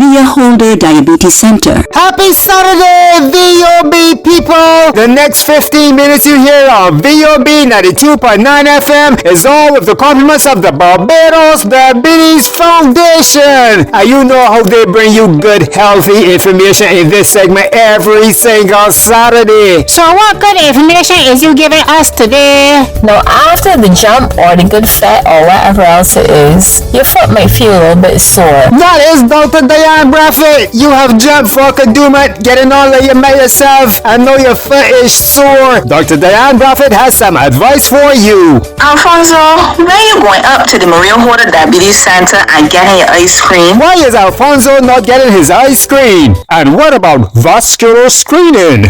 Maria Holder Diabetes Center. Happy Saturday, VOB people! The next 15 minutes you hear on VOB 92.9 FM is all with the compliments of the Barbados Diabetes Foundation. And you know how they bring you good, healthy information in this segment every single Saturday. So what good information is you giving us today? Now, after the jump or the good fat or whatever else it is, your foot might feel a little bit sore. That is Dr. Diane Braffett. You have jumped for Kadooment, getting all that you made yourself, and know your foot is sore. Dr. Diane Braffett has some advice for you. Alfonso, when you going up to the Maria Holder Diabetes Center and getting your ice cream? Why is Alfonso not getting his ice cream? And what about vascular screening?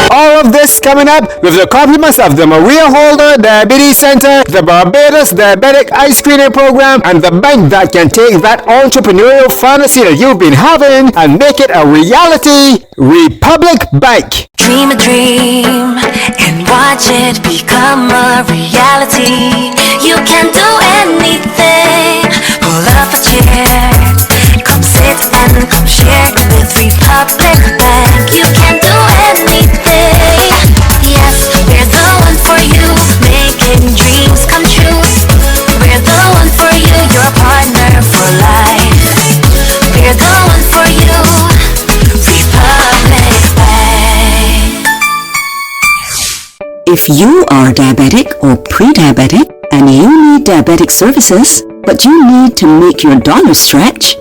All of this coming up with the compliments of the Maria Holder Diabetes Center, the Barbados Diabetic Ice Screening Program, and the bank that can take that entrepreneurial fantasy that you've been having and make it a reality, Republic Bank. Dream a dream and watch it become a reality. You can do anything. Pull up a chair, come sit and come share with Republic Bank. You can do anything. Yes, we're the one for you, making dreams come true. We're the one for you, your partner for life. We're the one for you, Republic Bank. If you are diabetic or pre-diabetic and you need diabetic services, but you need to make your dollar stretch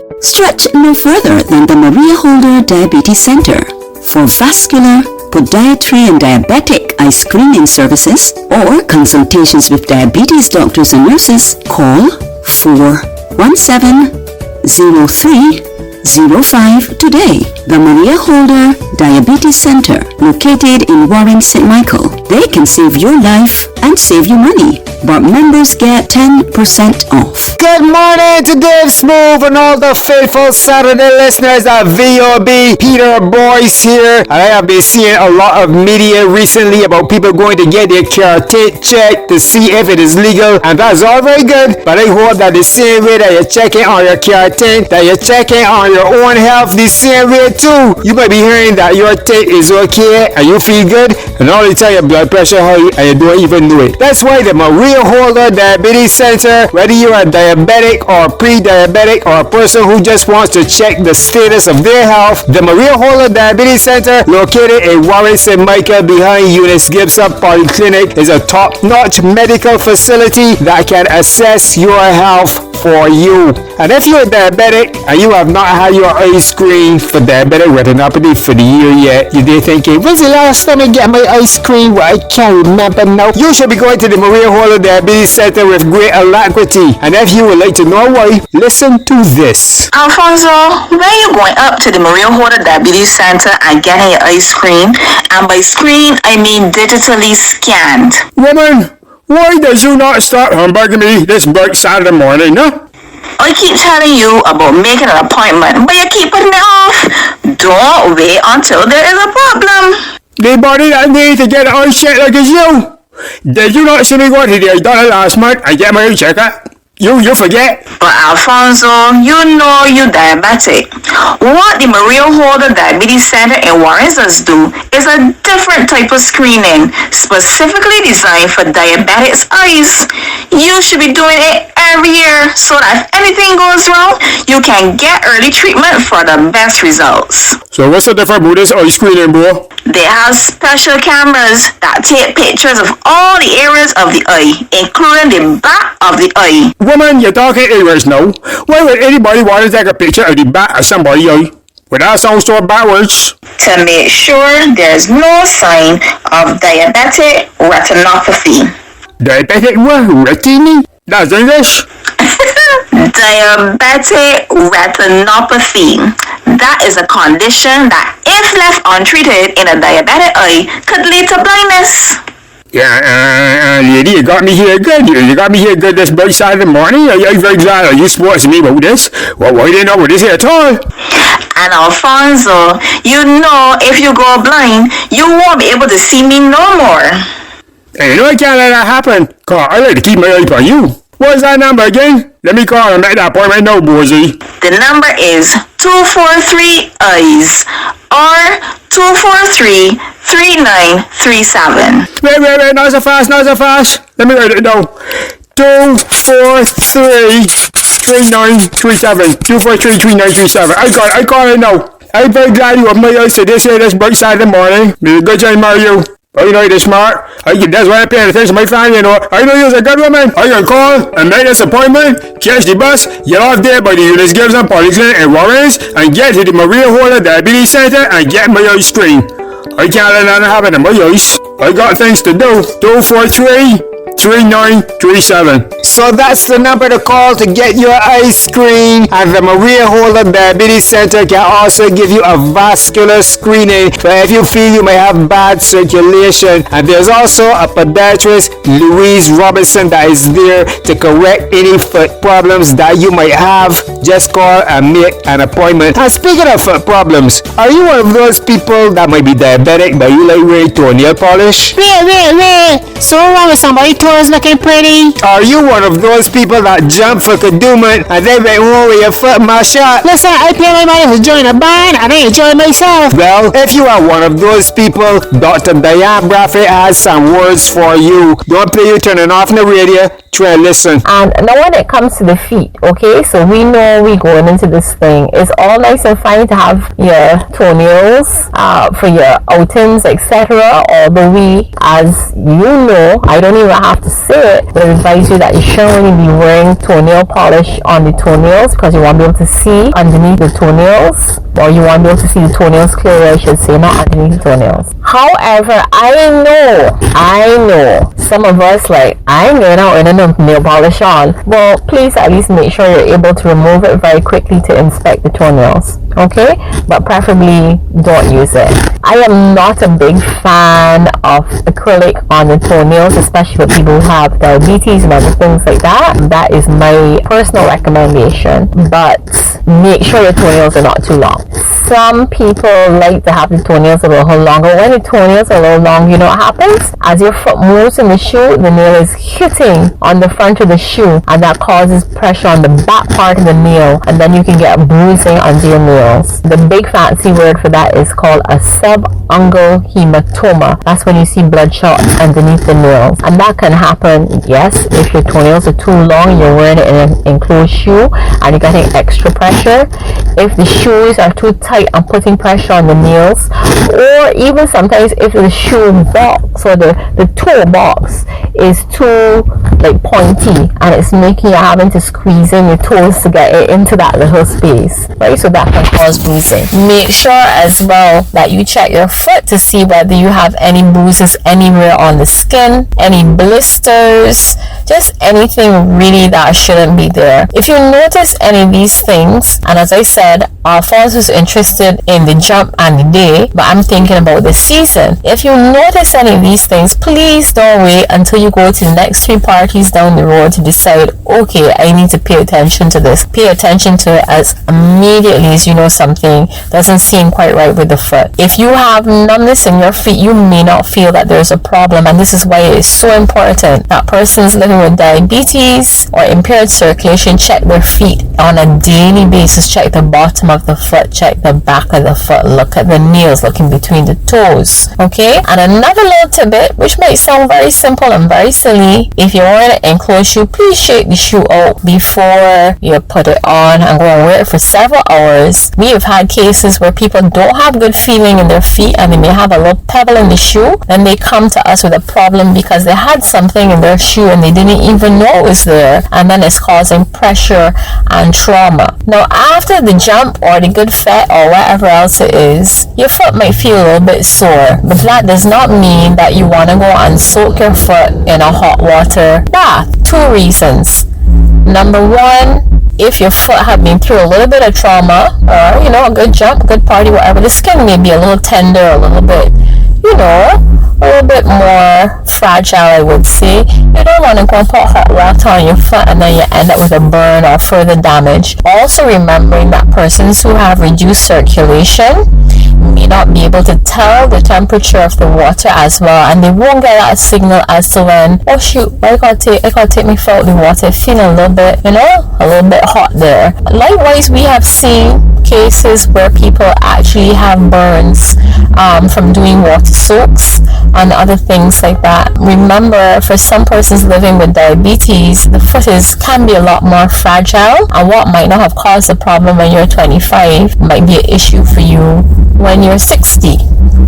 no further than the Maria Holder Diabetes Center. For vascular, podiatry and diabetic eye screening services or consultations with diabetes doctors and nurses, call 417-0305 today. The Maria Holder Diabetes Center, located in Warren, St. Michael. They can save your life and save you money, but members get 10% off. Good morning to Dave Smooth and all the faithful Saturday listeners of VOB. Peter Boyce here. And I have been seeing a lot of media recently about people going to get their carotid checked to see if it is legal, and that's all very good, but I hope that the same way that you're checking on your carotid, that you're checking on your own health the same way too. You might be hearing that your tape is okay and you feel good, and all the time your blood pressure high and you don't even know it. That's why the Maria Holder Diabetes Center, whether you are diabetic or pre-diabetic or a person who just wants to check the status of their health, the Maria Holder Diabetes Center, located in Warren, St. Michael behind Eunice Gibson Polyclinic, is a top-notch medical facility that can assess your health for you. And if you're diabetic and you have not had your eye screen for diabetic retinopathy for the year yet, you're thinking, when's the last time I get my eye screen? Well, I can't remember now. You should be going to the Maria Holder Diabetes Center with great alacrity. And if you would like to know why, listen to this. Alfonso, when you going up to the Maria Holder Diabetes Center and getting your ice cream, and by screen I mean digitally scanned. Woman, why does you not stop humbugging me this bright Saturday morning, huh? I keep telling you about making an appointment, but you keep putting it off. Don't wait until there is a problem. The body that needs to get an eye check like is you. Did you not see me go to the eye doctor last month and get my eye checkup? You forget? But Alfonso, you know you're diabetic. What the Maria Holder Diabetes Center in Warren does do is a different type of screening, specifically designed for diabetics' eyes. You should be doing it every year so that if anything goes wrong, you can get early treatment for the best results. So what's the difference with this eye screening, bro? They have special cameras that take pictures of all the areas of the eye, including the back of the eye. Woman, you're talking areas now. Why would anybody want to take a picture of the back of somebody's eye? Would that sound so backwards? To make sure there's no sign of diabetic retinopathy. Diabetic what? Retinopathy? That's English? Diabetic retinopathy. That is a condition that, if left untreated in a diabetic eye, could lead to blindness. Yeah, lady, you got me here good. You got me here good this bright Saturday morning. I'm very glad you spoke to me about this. Well, why didn't I know about this here at all? And Alfonso, you know if you go blind, you won't be able to see me no more. And you know I can't let that happen, cause I like to keep my eye on you. What's that number again? Let me call and make that appointment now, Bozy. The number is 243-EYES or 243-3937. Wait, not so fast. Let me write it down. 243-3937. 243-3937. I got it now. I'm very glad you have my eyes to this here this bright side of the morning. Be a good time, Mario. Oh, you know you're smart. That's why I'm paying attention to my family, you know. I know you're a good woman. I can call and make this appointment, catch the bus, get off there by the Eunice Gibson Polyclinic in Warrens, and get to the Maria Holder Diabetes Center and get my eyes screened. I can't let nothing happen to my eyes. I got things to do. 243-3937. So that's the number to call to get your eyes screened. And the Maria Holder Diabetes Center can also give you a vascular screening for if you feel you may have bad circulation. And there's also a podiatrist, Louise Robinson, that is there to correct any foot problems that you might have. Just call and make an appointment. And speaking of foot problems, are you one of those people that might be diabetic but you like wearing toenail polish? Wait. So what with somebody toes looking pretty? Are you one of those people that jump for Kadooment and they make one with your foot mashed up? Listen, I pay my money to join a band and I enjoy myself. Well, if you are one of those people, Dr. Diane Bradford has some words for you. Don't play you turning off the radio. Try and listen. And now when it comes to the feet, okay, so we know we going into this thing. It's all nice and fine to have your toenails for your outings, etc. Although we, as you know, I don't even have to say it, but I advise you that you shouldn't really be wearing toenail polish on the toenails because you won't be able to see underneath the toenails, or you won't be able to see the toenails clearly, I should say, not underneath the toenails. However, I know some of us like, I ain't going out with enough nail polish on. Well, please at least make sure you're able to remove it very quickly to inspect the toenails, okay? But preferably don't use it. I am not a big fan of acrylic on the toenails, especially for people who have diabetes and other things like that. That is my personal recommendation. But make sure your toenails are not too long. Some people like to have the toenails a little longer. When the toenails are a little long, you know what happens? As your foot moves in the shoe, the nail is hitting on the front of the shoe, and that causes pressure on the back part of the nail, and then you can get bruising under your nails. The big fancy word for that is called a subungual hematoma. That's when you see bloodshot underneath the nails, and that can happen, yes, if your toenails are too long, you're wearing it in an enclosed shoe and you're getting extra pressure. If the shoes are too tight and putting pressure on the nails, or even sometimes if the shoe box or the toe box is too like pointy and it's making you having to squeeze in your toes to get it into that little space, right? So that can cause bruising. Make sure as well that you check your foot to see whether you have any bruises anywhere on the skin, any blisters, just anything really that shouldn't be there. If you notice any of these things, and as I said, Alphonse was interested in the jump and the day, but I'm thinking about the season. If you notice any of these things, please don't wait until you go to the next 3 parties down the road to decide, okay, I need to pay attention to this. Pay attention to it as immediately as you know something doesn't seem quite right with the foot. If you have numbness in your feet, you may not feel that there's a problem, and this is why it is so important that persons living with diabetes or impaired circulation check their feet on a daily basis. Check the bottom of the foot, check the back of the foot, look at the nails, look in between the toes, okay? And another little tidbit, which might sound very simple and very silly, if you're wearing an enclosed shoe, please shake the shoe out before you put it on and go and wear it for several hours. We have had cases where people don't have good feeling in their feet and they may have a little pebble in the shoe, then they come to us with a problem because they had something in their shoe and they didn't even know it was there, and then it's causing pressure and trauma. Now after the jump or the good fit or whatever else it is, your foot might feel a little bit sore, but that does not mean that you want to go and soak your foot in a hot water bath. 2 reasons. Number 1, if your foot have been through a little bit of trauma, or you know, a good jump, good party, whatever, the skin may be a little tender, a little bit, you know, a little bit more fragile, I would say. You don't want to go and put hot water on your foot and then you end up with a burn or further damage. Also remembering that persons who have reduced circulation may not be able to tell the temperature of the water as well, and they won't get that signal as to when, oh shoot, I gotta take me out the water, feeling a little bit, a little bit hot there. Likewise, we have seen cases where people actually have burns from doing water soaks and other things like that. Remember, for some persons living with diabetes, the foot can be a lot more fragile, and what might not have caused a problem when you're 25 might be an issue for you when you're 60,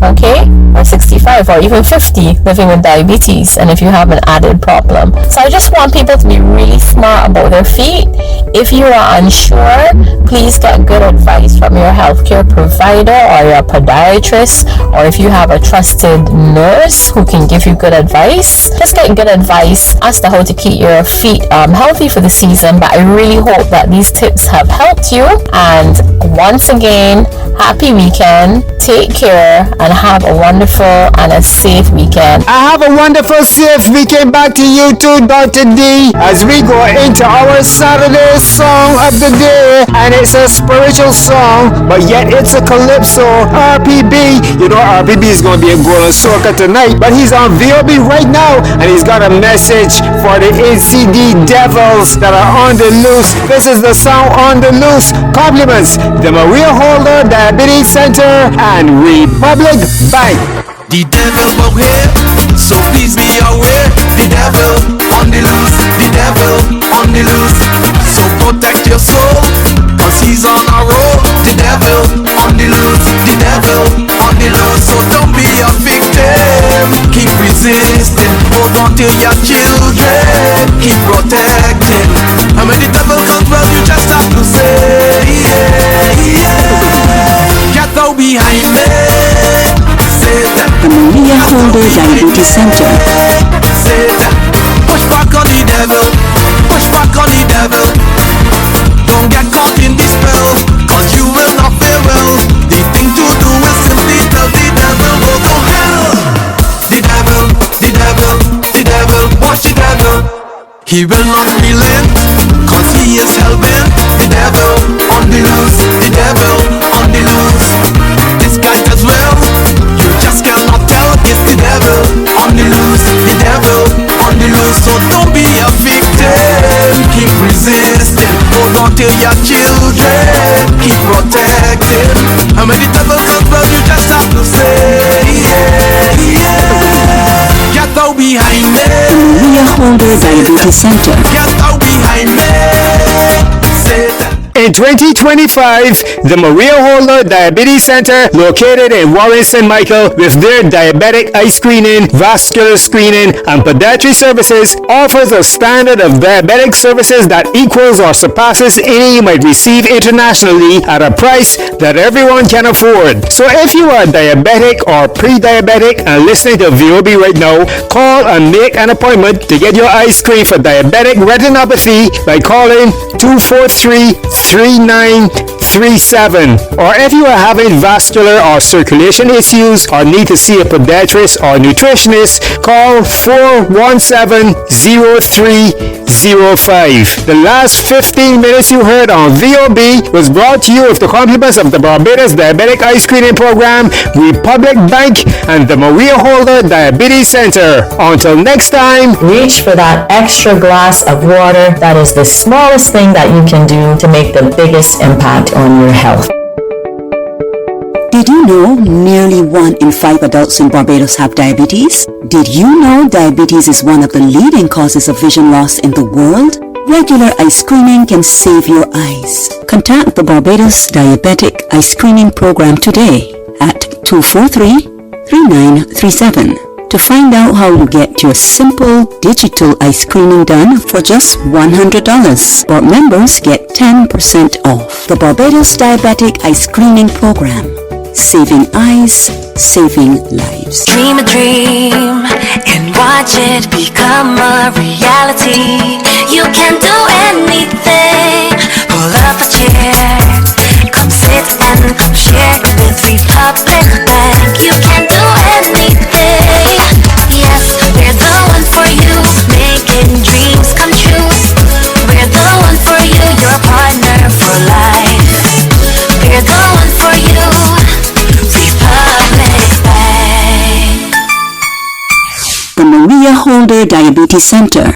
okay, or 65, or even 50, living with diabetes, and if you have an added problem. So I just want people to be really smart about their feet. If you are unsure, please get good advice from your healthcare provider or your podiatrist, or if you have a trusted nurse who can give you good advice, just get good advice as to how to keep your feet healthy for the season. But I really hope that these tips have helped you, and once again, happy weekend, take care, and have a wonderful and a safe weekend. I have a wonderful safe weekend. Back to you too, Dr. D, as we go into our Saturday song of the day, and it's a spiritual song, but yet it's a calypso. RPB, RPB is going to be a golden soca tonight, but he's on VOB right now, and he's got a message for the ACD devils that are on the loose. This is the song On the Loose. Compliments the Maria Holder Diabetes Center and Republic Bank. The devil out here, so please be aware. The devil on the loose, the devil on the loose. So protect your soul, cause he's on a roll. The devil on the loose, the devil on the loose. So don't be a victim, keep resisting. Hold on to your children, keep protecting. And when the devil comes round, you just have to say, get out behind me. The Maria Holder Diabetes Center. Push back on the devil, push back on the devil. Don't get caught in this spell, cause you will not fare well. The thing to do is simply tell the devil, go to hell. The devil, the devil, the devil, watch the devil. He will not relent, cause he is hell-bent. The devil on the loose, the devil on the loose. This guy does well, you just cannot tell. It's the devil on the loose, the devil on the loose. So don't be a victim, keep resisting. Hold on to your children, keep protecting. And when the devil comes round, you just have to say, get out behind me. The Maria Holder Diabetes Center. Get out behind me. Say that. In 2025, the Maria Holder Diabetes Center, located in Warren St. Michael, with their diabetic eye screening, vascular screening, and podiatry services, offers a standard of diabetic services that equals or surpasses any you might receive internationally at a price that everyone can afford. So if you are diabetic or pre-diabetic and listening to VOB right now, call and make an appointment to get your eye screened for diabetic retinopathy by calling 243-3937. Or if you are having vascular or circulation issues or need to see a podiatrist or nutritionist, call 417-0305. The last 15 minutes you heard on VOB was brought to you with the compliments of the Barbados Diabetic Eye Screening Program, Republic Bank, and the Maria Holder Diabetes Center. Until next time, reach for that extra glass of water. That is the smallest thing that you can do to make the biggest impact on your health. Did you know nearly 1 in 5 adults in Barbados have diabetes? Did you know diabetes is one of the leading causes of vision loss in the world? Regular eye screening can save your eyes. Contact the Barbados Diabetic Eye Screening Program today at 243-3937 to find out how to get your simple digital eye screening done for just $100. But members get 10% off. The Barbados Diabetic Eye Screening Program. Saving eyes, saving lives. Dream a dream and watch it become a reality. You can do anything. Pull up a chair, come sit and come share with Republic Bank. You can do anything. Yes, we're the one for you, making dreams come true. We're the one for you, your partner for life. We're the one for you. Holder Diabetes Center.